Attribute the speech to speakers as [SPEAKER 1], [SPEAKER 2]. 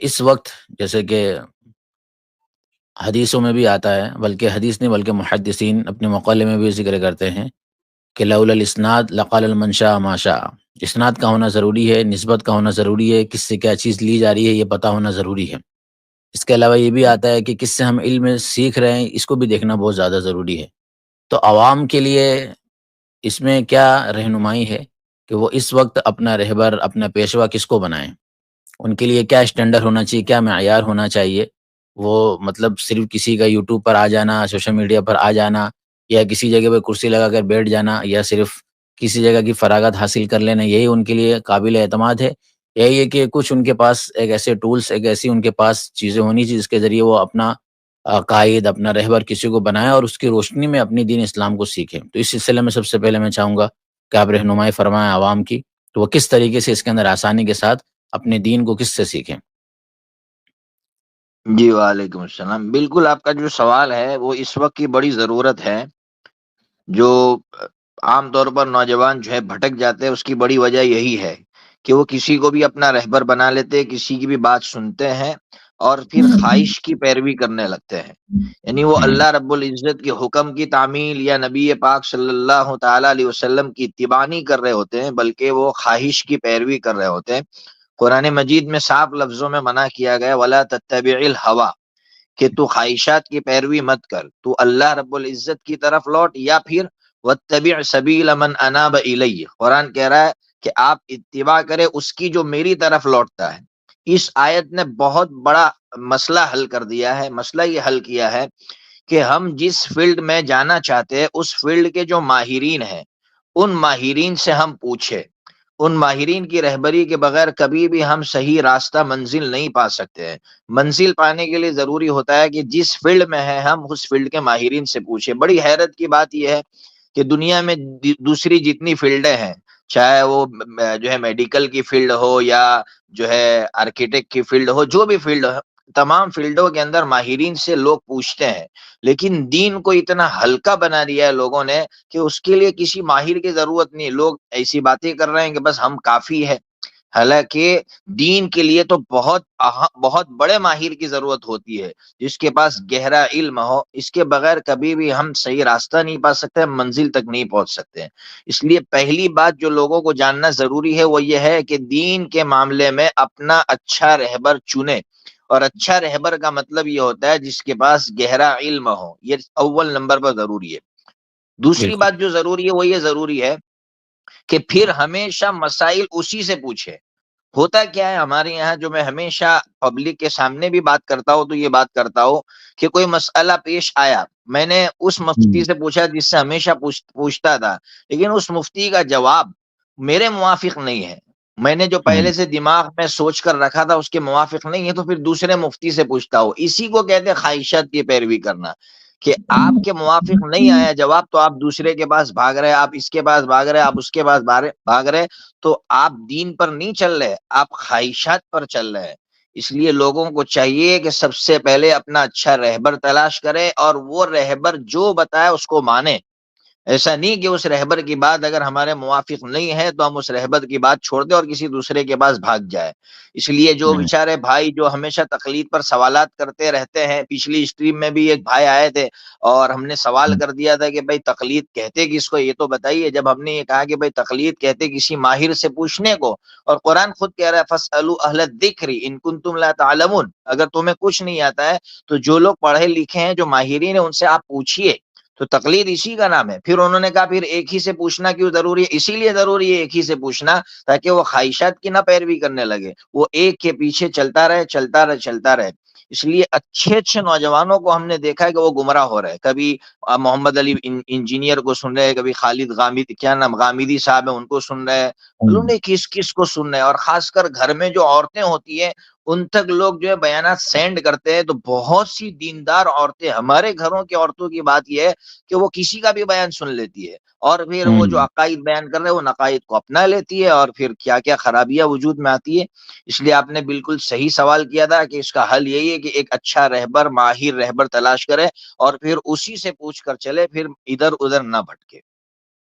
[SPEAKER 1] اس وقت جیسے کہ حدیثوں میں بھی آتا ہے، بلکہ حدیث نہیں بلکہ محدثین اپنے مقالے میں بھی ذکر کرتے ہیں کہ لولا الاسناد لقال المن شاء ما شاء۔ اسناد کا ہونا ضروری ہے، نسبت کا ہونا ضروری ہے، کس سے کیا چیز لی جا رہی ہے یہ پتہ ہونا ضروری ہے۔ اس کے علاوہ یہ بھی آتا ہے کہ کس سے ہم علم سیکھ رہے ہیں، اس کو بھی دیکھنا بہت زیادہ ضروری ہے۔ تو عوام کے لیے اس میں کیا رہنمائی ہے کہ وہ اس وقت اپنا رہبر، اپنا پیشوا کس کو بنائیں؟ ان کے لیے کیا اسٹینڈرڈ ہونا چاہیے، کیا معیار ہونا چاہیے؟ وہ مطلب صرف کسی کا یوٹیوب پر آ جانا، سوشل میڈیا پر آ جانا، یا کسی جگہ پہ کرسی لگا کر بیٹھ جانا، یا صرف کسی جگہ کی فراغت حاصل کر لینا، یہی ان کے لیے قابل اعتماد ہے؟ یہی ہے کہ کچھ ان کے پاس ایک ایسے ٹولس، ایک ایسی ان کے پاس چیزیں ہونی چاہیے جس کے ذریعے وہ اپنا قائد، اپنا رہبر کسی کو بنائیں اور اس کی روشنی میں اپنی دین اسلام کو سیکھیں؟ تو اس سلسلے میں سب سے پہلے میں چاہوں گا کہ آپ رہنمائی فرمائیں عوام کی، تو وہ کس طریقے سے اس کے اندر آسانی کے ساتھ اپنے دین کو کس سے سیکھیں؟
[SPEAKER 2] جی وعلیکم السلام۔ بالکل آپ کا جو سوال ہے وہ اس وقت کی بڑی ضرورت ہے۔ جو عام طور پر نوجوان جو ہے بھٹک جاتے ہیں، اس کی بڑی وجہ یہی ہے کہ وہ کسی کو بھی اپنا رہبر بنا لیتے، کسی کی بھی بات سنتے ہیں اور پھر خواہش کی پیروی کرنے لگتے ہیں۔ یعنی وہ
[SPEAKER 1] ہوں،
[SPEAKER 2] اللہ رب العزت کے حکم کی تعمیل یا نبی پاک صلی اللہ تعالی علیہ وسلم کی اتباع نہیں کر رہے ہوتے ہیں، بلکہ وہ خواہش کی پیروی کر رہے ہوتے ہیں۔ قرآن مجید میں صاف لفظوں میں منع کیا گیا ولا تتبع الہوی، کہ تو خواہشات کی پیروی مت کر، تو اللہ رب العزت کی طرف لوٹ، یا پھر واتبع سبیل من اناب الی، قرآن کہہ رہا ہے کہ آپ اتباع کرے اس کی جو میری طرف لوٹتا ہے۔ اس آیت نے بہت بڑا مسئلہ حل کر دیا ہے۔ مسئلہ یہ حل کیا ہے کہ ہم جس فیلڈ میں جانا چاہتے ہیں اس فیلڈ کے جو ماہرین ہیں ان ماہرین سے ہم پوچھے۔ ان ماہرین کی رہبری کے بغیر کبھی بھی ہم صحیح راستہ منزل نہیں پا سکتے ہیں۔ منزل پانے کے لیے ضروری ہوتا ہے کہ جس فیلڈ میں ہے ہم اس فیلڈ کے ماہرین سے پوچھیں۔ بڑی حیرت کی بات یہ ہے کہ دنیا میں دوسری جتنی فیلڈیں ہیں، چاہے وہ جو ہے میڈیکل کی فیلڈ ہو یا جو ہے آرکیٹیکٹ کی فیلڈ ہو، جو بھی فیلڈ ہو، تمام فیلڈوں کے اندر ماہرین سے لوگ پوچھتے ہیں۔ لیکن دین کو اتنا ہلکا بنا دیا ہے لوگوں نے کہ اس کے لیے کسی ماہر کی ضرورت نہیں۔ لوگ ایسی باتیں کر رہے ہیں کہ بس ہم کافی ہے، حالانکہ دین کے لیے تو بہت بڑے ماہر کی ضرورت ہوتی ہے، جس کے پاس گہرا علم ہو۔ اس کے بغیر کبھی بھی ہم صحیح راستہ نہیں پا سکتے، ہم منزل تک نہیں پہنچ سکتے ہیں۔ اس لیے پہلی بات جو لوگوں کو جاننا ضروری ہے وہ یہ ہے کہ دین کے معاملے میں اپنا اچھا رہبر چنے، اور اچھا رہبر کا مطلب یہ ہوتا ہے جس کے پاس گہرا علم ہو، یہ اول نمبر پر ضروری ہے۔ دوسری
[SPEAKER 1] بالکل،
[SPEAKER 2] بات جو ضروری ہے وہ یہ ضروری ہے کہ پھر ہمیشہ مسائل اسی سے پوچھے۔ ہوتا کیا ہے ہمارے یہاں، جو میں ہمیشہ پبلک کے سامنے بھی بات کرتا ہوں تو یہ بات کرتا ہوں کہ کوئی مسئلہ پیش آیا، میں نے اس مفتی سے پوچھا جس سے ہمیشہ پوچھتا تھا، لیکن اس مفتی کا جواب میرے موافق نہیں ہے، میں نے جو پہلے سے دماغ میں سوچ کر رکھا تھا اس کے موافق نہیں ہے، تو پھر دوسرے مفتی سے پوچھتا ہوں۔ اسی کو کہتے ہیں خواہشات کی پیروی کرنا، کہ آپ کے موافق نہیں آیا جواب تو آپ دوسرے کے پاس بھاگ رہے، آپ اس کے پاس بھاگ رہے، آپ اس کے پاس بھاگ رہے، تو آپ دین پر نہیں چل رہے، آپ خواہشات پر چل رہے ہیں۔ اس لیے لوگوں کو چاہیے کہ سب سے پہلے اپنا اچھا رہبر تلاش کرے اور وہ رہبر جو بتائے اس کو مانے۔ ایسا نہیں کہ اس رہبر کی بات اگر ہمارے موافق نہیں ہے تو ہم اس رہبر کی بات چھوڑ دیں اور کسی دوسرے کے پاس بھاگ جائے۔ اس لیے جو بیچارے بھائی جو ہمیشہ تقلید پر سوالات کرتے رہتے ہیں، پچھلی اسٹریم میں بھی ایک بھائی آئے تھے اور ہم نے سوال کر دیا تھا کہ بھائی تقلید کہتے کس کو، یہ تو بتائیے۔ جب ہم نے یہ کہا کہ بھائی تقلید کہتے کسی ماہر سے پوچھنے کو، اور قرآن خود کہہ رہا ہے فَاسْأَلُوا أَهْلَ الذِّكْرِ إِن كُنتُمْ لَا تَعْلَمُونَ، اگر تمہیں کچھ نہیں آتا ہے تو جو لوگ پڑھے لکھے ہیں، جو ماہرین ہیں، ان سے آپ پوچھیے۔ تو تقلید اسی کا نام ہے۔ پھر انہوں نے کہا پھر ایک ہی سے پوچھنا کیوں ضروری ہے؟ اسی لیے ضروری ہے ایک ہی سے پوچھنا تاکہ وہ خواہشات کی نہ پیروی کرنے لگے، وہ ایک کے پیچھے چلتا رہے چلتا رہے چلتا رہے۔ اس لیے اچھے اچھے نوجوانوں کو ہم نے دیکھا ہے کہ وہ گمراہ ہو رہے ہیں۔ کبھی محمد علی انجینئر کو سن رہے ہیں، کبھی خالد غامدی، کیا نام، غامدی صاحب ہیں، ان کو سن رہے ہیں، معلوم نہیں کس کس کو سن رہے ہیں۔ اور خاص کر گھر میں جو عورتیں ہوتی ہیں ان تک لوگ جو ہے بیانات سینڈ کرتے ہیں، تو بہت سی دیندار عورتیں، ہمارے گھروں کی عورتوں کی بات یہ ہے کہ وہ کسی کا بھی بیان سن لیتی ہے اور پھر وہ جو عقائد بیان کر رہے ہیں وہ نقائد کو اپنا لیتی ہے، اور پھر کیا کیا خرابیاں وجود میں آتی ہے۔ اس لیے آپ نے بالکل صحیح سوال کیا تھا کہ اس کا حل یہی ہے کہ ایک اچھا رہبر، ماہر رہبر تلاش کرے اور پھر اسی سے پوچھ کر چلے، پھر ادھر ادھر نہ بھٹکے۔